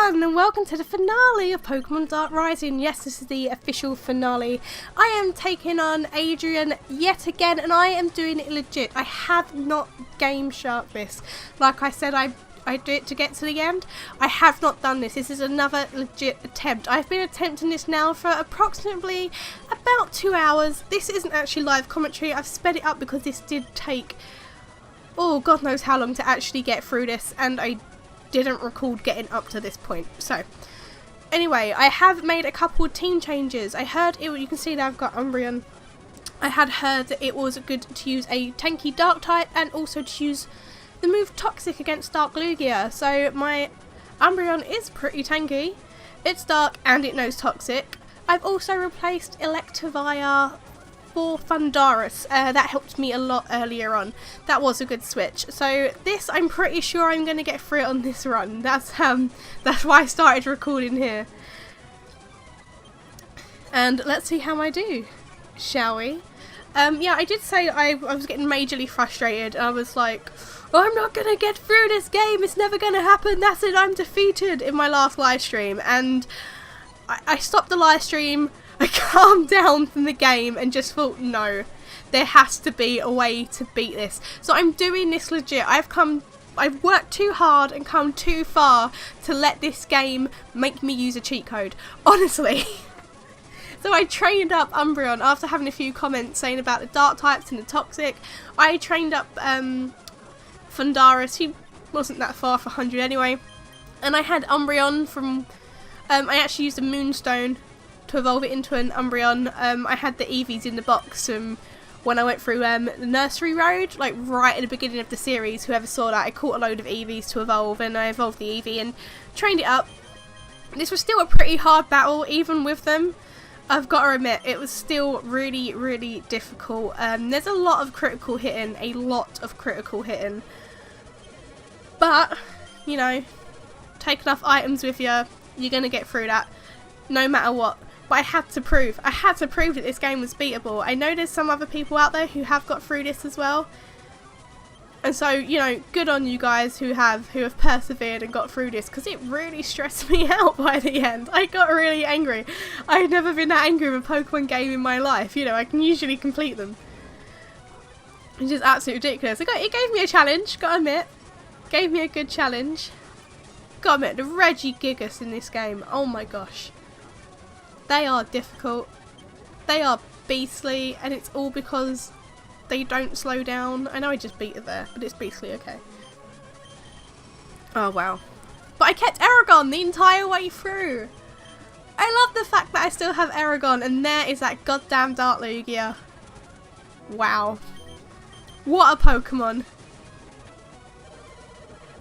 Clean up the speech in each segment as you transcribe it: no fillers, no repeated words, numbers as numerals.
everyone, and welcome to the finale of Pokemon Dark Rising. Yes, this is the official finale. I am taking on Adrian yet again, and I am doing it legit. I have not game sharked this. Like I said, I do it to get to the end. I have not done this. This is another legit attempt. I've been attempting this now for approximately about 2 hours. This isn't actually live commentary. I've sped it up because this did take, oh, God knows how long to actually get through this, and I didn't record getting up to this point. So anyway, I have made a couple of team changes. I heard it, you can see that I've got Umbreon. I had heard that it was good to use a tanky dark type and also to use the move Toxic against Dark Lugia. So my Umbreon is pretty tanky, it's dark and it knows Toxic. I've also replaced Electivire for Thundarus. That helped me a lot earlier on. That was a good switch. So this, I'm pretty sure I'm going to get through it on this run. That's why I started recording here. And let's see how I do, shall we? Yeah, I did say I was getting majorly frustrated. I was like, oh, I'm not going to get through this game. It's never going to happen. That's it. I'm defeated in my last live stream. And I stopped the live stream. I calmed down from the game and just thought, no, there has to be a way to beat this. So I'm doing this legit. I've worked too hard and come too far to let this game make me use a cheat code, honestly. So I trained up Umbreon after having a few comments saying about the dark types and the toxic. I trained up Thundarus. He wasn't that far for 100 anyway. And I had Umbreon from, I actually used a Moonstone to evolve it into an Umbreon. I had the Eevees in the box when I went through the nursery road, like right at the beginning of the series. Whoever saw that, I caught a load of Eevees to evolve, and I evolved the Eevee and trained it up. This was still a pretty hard battle, even with them. I've got to admit, it was still really, really difficult. There's a lot of critical hitting, but, you know, take enough items with you, you're going to get through that, no matter what. But I had to prove that this game was beatable. I know there's some other people out there who have got through this as well. And so, you know, good on you guys who have persevered and got through this, because it really stressed me out by the end. I got really angry. I've never been that angry with a Pokemon game in my life. You know, I can usually complete them. It's just absolutely ridiculous. It gave me a challenge, gotta admit. Gave me a good challenge. Gotta admit, the Regigigas in this game, oh my gosh. They are difficult, they are beastly, and it's all because they don't slow down. I know I just beat it there, but it's beastly, okay. Oh wow. But I kept Aragon the entire way through. I love the fact that I still have Aragon, and there is that goddamn Dark Lugia. Wow. What a Pokemon.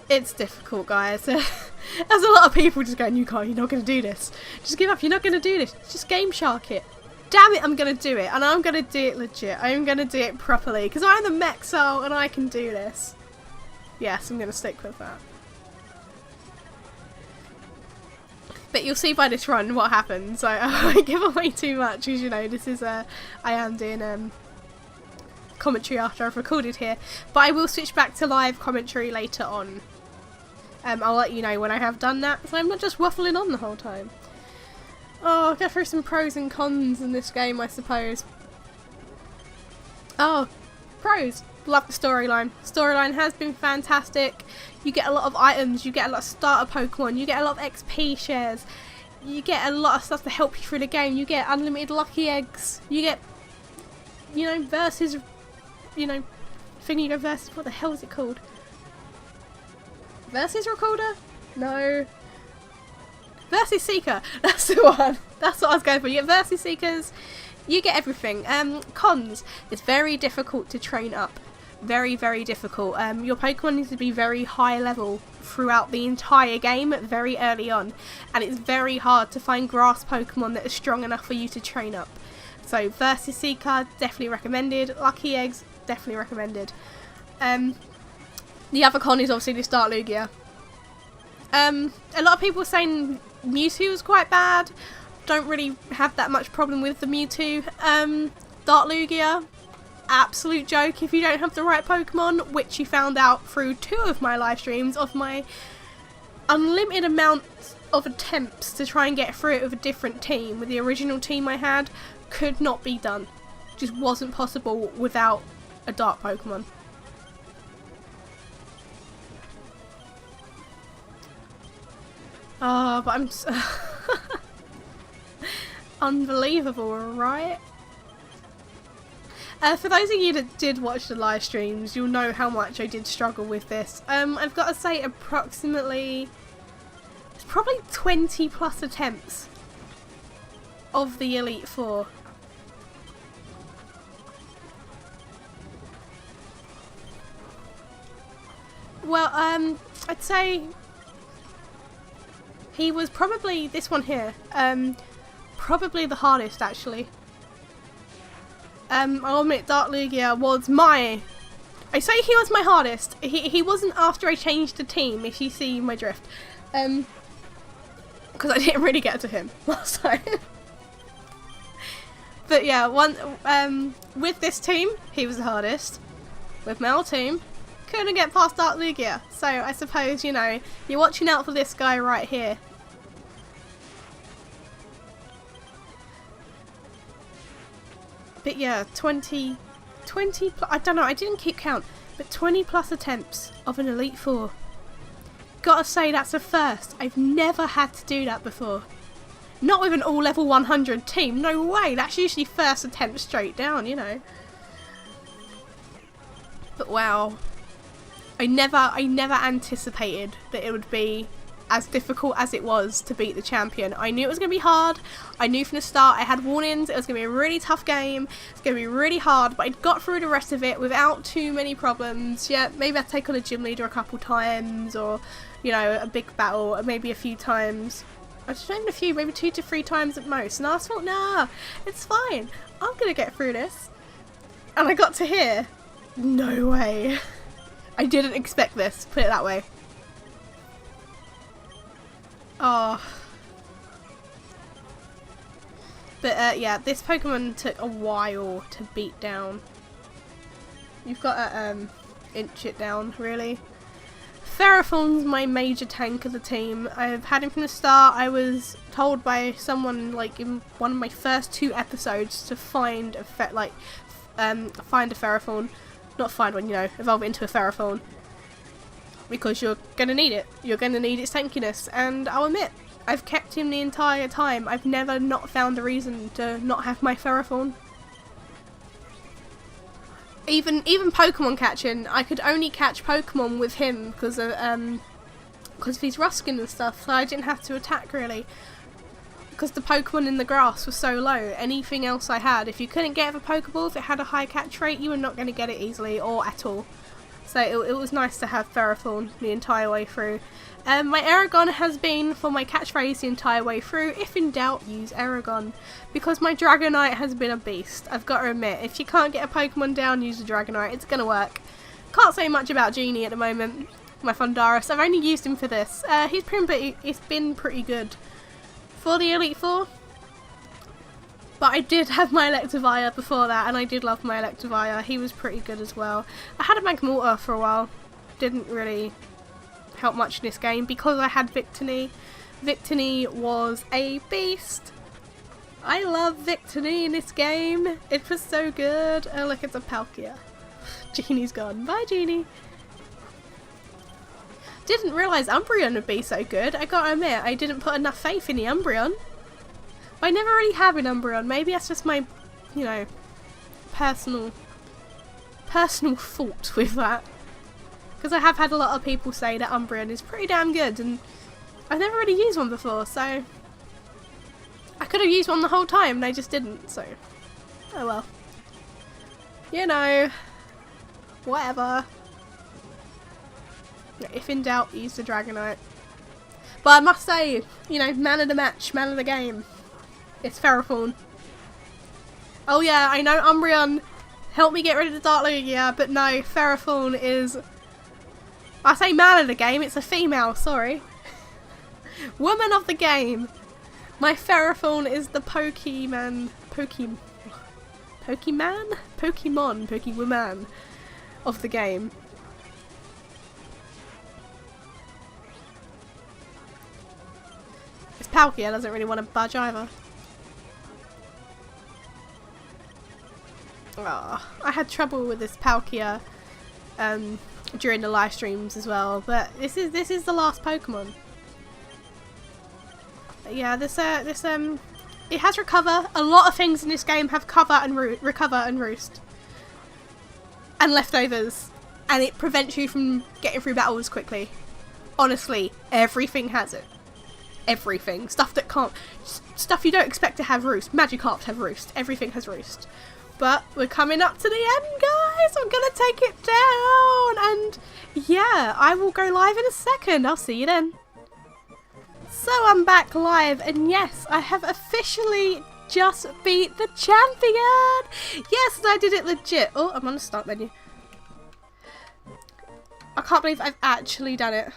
It's difficult, guys. There's a lot of people just going, you're not going to do this. Just give up, you're not going to do this. Just game shark it. Damn it, I'm going to do it. And I'm going to do it legit. I'm going to do it properly. Because I'm the MrsExile and I can do this. Yes, I'm going to stick with that. But you'll see by this run what happens. I won't give away too much. Because, you know, this is I am doing commentary after I've recorded here. But I will switch back to live commentary later on. I'll let you know when I have done that, so I'm not just waffling on the whole time. Oh, I'll go through some pros and cons in this game, I suppose. Oh, pros. Love the storyline. Storyline has been fantastic. You get a lot of items, you get a lot of starter Pokemon, you get a lot of XP shares, you get a lot of stuff to help you through the game, you get unlimited lucky eggs, you get, you know, versus, you know, thingy go versus, what the hell is it called? Versus Recorder? No. Versus Seeker. That's the one. That's what I was going for. You get Versus Seekers. You get everything. Cons. It's very difficult to train up. Very, very difficult. Your Pokemon needs to be very high level throughout the entire game very early on. And it's very hard to find grass Pokemon that are strong enough for you to train up. So Versus Seeker, definitely recommended. Lucky Eggs, definitely recommended. The other con is obviously this Dark Lugia. A lot of people are saying Mewtwo was quite bad. Don't really have that much problem with the Mewtwo. Dark Lugia, absolute joke if you don't have the right Pokemon, which you found out through 2 of my live streams of my unlimited amount of attempts to try and get through it with a different team, with the original team I had, could not be done. Just wasn't possible without a dark Pokemon. Oh, but I'm unbelievable, right? For those of you that did watch the live streams, you'll know how much I did struggle with this. I've got to say approximately, it's probably 20 plus attempts of the Elite Four. Well, I'd say he was probably, this one here, probably the hardest actually. I'll admit Dark Lugia was I say he was my hardest. He wasn't after I changed the team, if you see my drift. Because I didn't really get to him last time. But yeah, with this team, he was the hardest. With my old team, couldn't get past Dark Lugia. So I suppose, you know, you're watching out for this guy right here. But yeah, 20 I don't know, I didn't keep count, but 20 plus attempts of an Elite Four. Gotta say, that's a first. I've never had to do that before. Not with an all level 100 team, no way, that's usually first attempt straight down, you know. But wow, I never anticipated that it would be as difficult as it was to beat the champion. I knew it was going to be hard. I knew from the start, I had warnings, it was going to be a really tough game, it's going to be really hard, but I got through the rest of it without too many problems. Yeah, maybe I'd take on a gym leader a couple times, or, you know, a big battle, maybe a few times. I just named a few, maybe 2 to 3 times at most, and I thought, nah, it's fine, I'm going to get through this. And I got to here. No way. I didn't expect this, put it that way. Oh. But yeah, this Pokemon took a while to beat down. You've got to inch it down, really. Ferrothorn's my major tank of the team. I've had him from the start. I was told by someone, like, in one of my first 2 episodes to find a find a Ferrothorn. Not find one, you know, evolve it into a Ferrothorn. Because you're going to need it. You're going to need its tankiness. And I'll admit, I've kept him the entire time. I've never not found a reason to not have my Ferrothorn. Even Pokemon catching, I could only catch Pokemon with him because of his Ruskin and stuff. So I didn't have to attack really. Because the Pokemon in the grass was so low. Anything else I had, if you couldn't get a Pokeball, if it had a high catch rate, you were not going to get it easily or at all. So it was nice to have Ferrothorn the entire way through. My Aragon has been for my catchphrase the entire way through. If in doubt, use Aragon. Because my Dragonite has been a beast. I've got to admit, if you can't get a Pokemon down, use the Dragonite. It's going to work. Can't say much about Genie at the moment. My Thundarus. I've only used him for this. He's been pretty good for the Elite Four. But I did have my Electivire before that, and I did love my Electivire. He was pretty good as well. I had a Magmortar for a while. Didn't really help much in this game because I had Victini. Victini was a beast. I love Victini in this game. It was so good. Oh look, it's a Palkia. Genie's gone. Bye, Genie. Didn't realise Umbreon would be so good. I gotta admit, I didn't put enough faith in the Umbreon. I never really have an Umbreon. Maybe that's just my, you know, personal fault with that. Because I have had a lot of people say that Umbreon is pretty damn good, and I've never really used one before, so I could have used one the whole time and I just didn't, so oh well. You know, whatever. Yeah, if in doubt, use the Dragonite. But I must say, you know, man of the match, man of the game. It's Ferrothorn. Oh yeah, I know Umbreon helped me get rid of the Dark Lugia, but no, Ferrothorn is... I say man of the game, it's a female, sorry. Woman of the game. My Ferrothorn is the Pokemon of the game. Palkia doesn't really want to budge either. Oh, I had trouble with this Palkia during the live streams as well, but this is the last Pokemon. But yeah, it has recover. A lot of things in this game have recover and roost and leftovers, and it prevents you from getting through battles quickly. Honestly, everything has it. Everything. Stuff you don't expect to have roost. Magikarps have roost. Everything has roost. But we're coming up to the end, guys. I'm gonna take it down, and yeah, I will go live in a second. I'll see you then. So I'm back live, and yes, I have officially just beat the champion. Yes, and I did it legit. Oh, I'm on the start menu. I can't believe I've actually done it.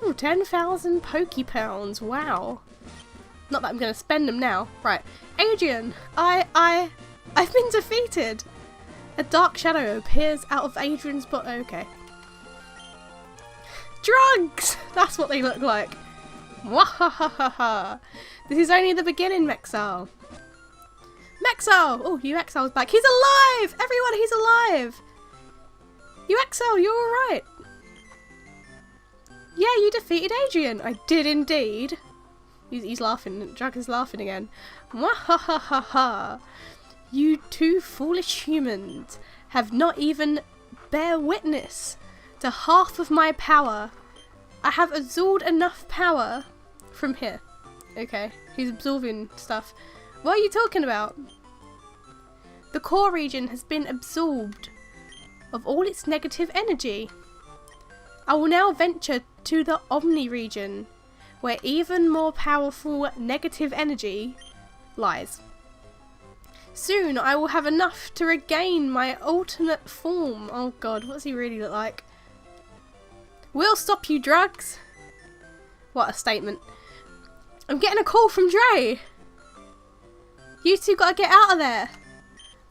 Oh, 10,000 Pokepounds. Wow. Not that I'm going to spend them now. Right. Adrian, I've been defeated. A dark shadow appears out of Adrian's butt. Okay. Drugs! That's what they look like. Mwahahaha. This is only the beginning, MrsExile. MrsExile! Oh, UXile's back. He's alive! Everyone, he's alive! UXile, you're alright. Yeah, you defeated Adrian. I did indeed. He's laughing. Drug is laughing again. Mwahahaha. You two foolish humans have not even bear witness to half of my power. I have absorbed enough power from here. Okay, he's absorbing stuff. What are you talking about? The core region has been absorbed of all its negative energy. I will now venture to the Omni region, where even more powerful negative energy lies. Soon I will have enough to regain my ultimate form. Oh god, what does he really look like? We'll stop you, drugs! What a statement. I'm getting a call from Dre! You two gotta get out of there!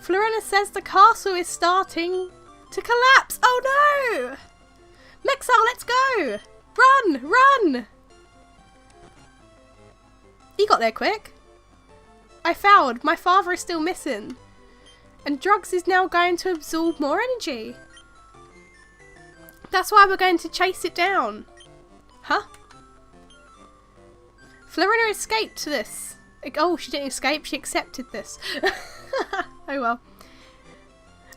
Florina says the castle is starting to collapse! Oh no! MrsExile, let's go! Run! Run! You got there quick. I fouled. My father is still missing. And drugs is now going to absorb more energy. That's why we're going to chase it down. Huh? Florina escaped this. Oh, she didn't escape. She accepted this. Oh well.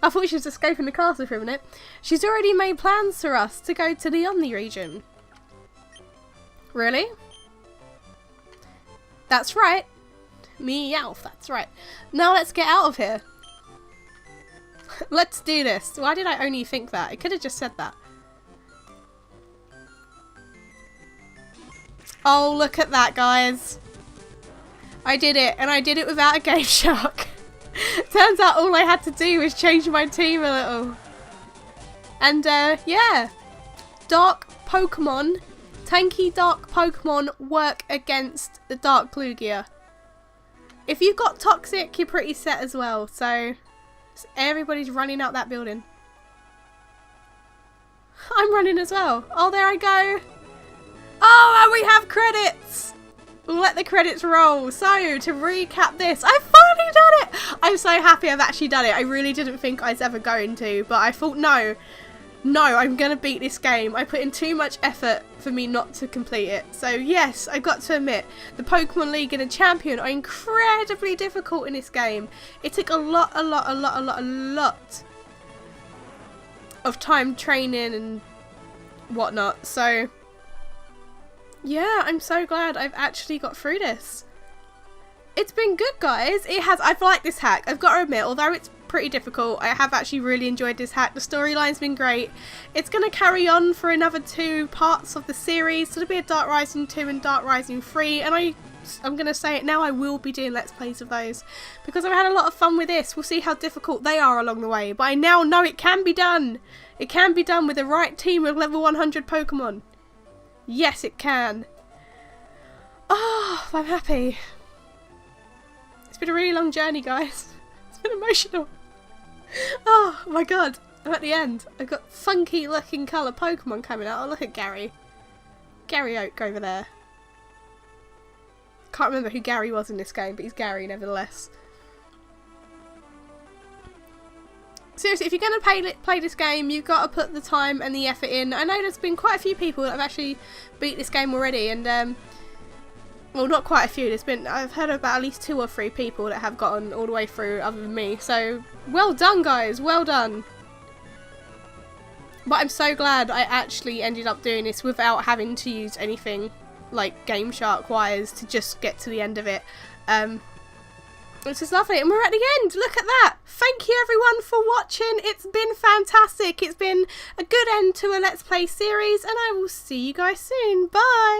I thought she was escaping the castle for a minute. She's already made plans for us to go to the Omni region. Really? That's right. Meowth, that's right. Now let's get out of here. Let's do this. Why did I only think that? I could have just said that. Oh, look at that, guys. I did it, and I did it without a Game Shark. Turns out all I had to do was change my team a little. And, yeah. Dark Pokemon, tanky dark Pokemon work against the Dark Lugia. If you've got Toxic, you're pretty set as well. So everybody's running out that building. I'm running as well. Oh, there I go. Oh, and we have credits. We'll let the credits roll. So, to recap this, I've finally done it. I'm so happy I've actually done it. I really didn't think I was ever going to, but I thought, no, I'm going to beat this game. I put in too much effort for me not to complete it. So, yes, I've got to admit, the Pokemon League and the Champion are incredibly difficult in this game. It took a lot of time training and whatnot. So, yeah, I'm so glad I've actually got through this. It's been good, guys. It has. I've liked this hack. I've got to admit, although it's pretty difficult, I have actually really enjoyed this hack. The storyline's been great. It's going to carry on for another 2 parts of the series. So there'll be a Dark Rising 2 and Dark Rising 3. And I'm going to say it now, I will be doing Let's Plays of those. Because I've had a lot of fun with this. We'll see how difficult they are along the way. But I now know it can be done. It can be done with the right team of level 100 Pokemon. Yes, it can. Oh, I'm happy. It's been a really long journey, guys. It's been emotional. Oh my god, I'm at the end. I've got funky looking colour Pokemon coming out. Oh, look at Gary. Gary Oak over there. can't remember who Gary was in this game, but he's Gary nevertheless. Seriously, if you're going to play this game, you've got to put the time and the effort in. I know there's been quite a few people that have actually beat this game already, and well, not quite a few. I've heard about at least 2 or 3 people that have gotten all the way through other than me. So, well done, guys. Well done. But I'm so glad I actually ended up doing this without having to use anything like Game Shark wires to just get to the end of it. This is lovely, and we're at the end. Look at that. Thank you everyone for watching. It's been fantastic. It's been a good end to a Let's Play series, and I will see you guys soon. Bye.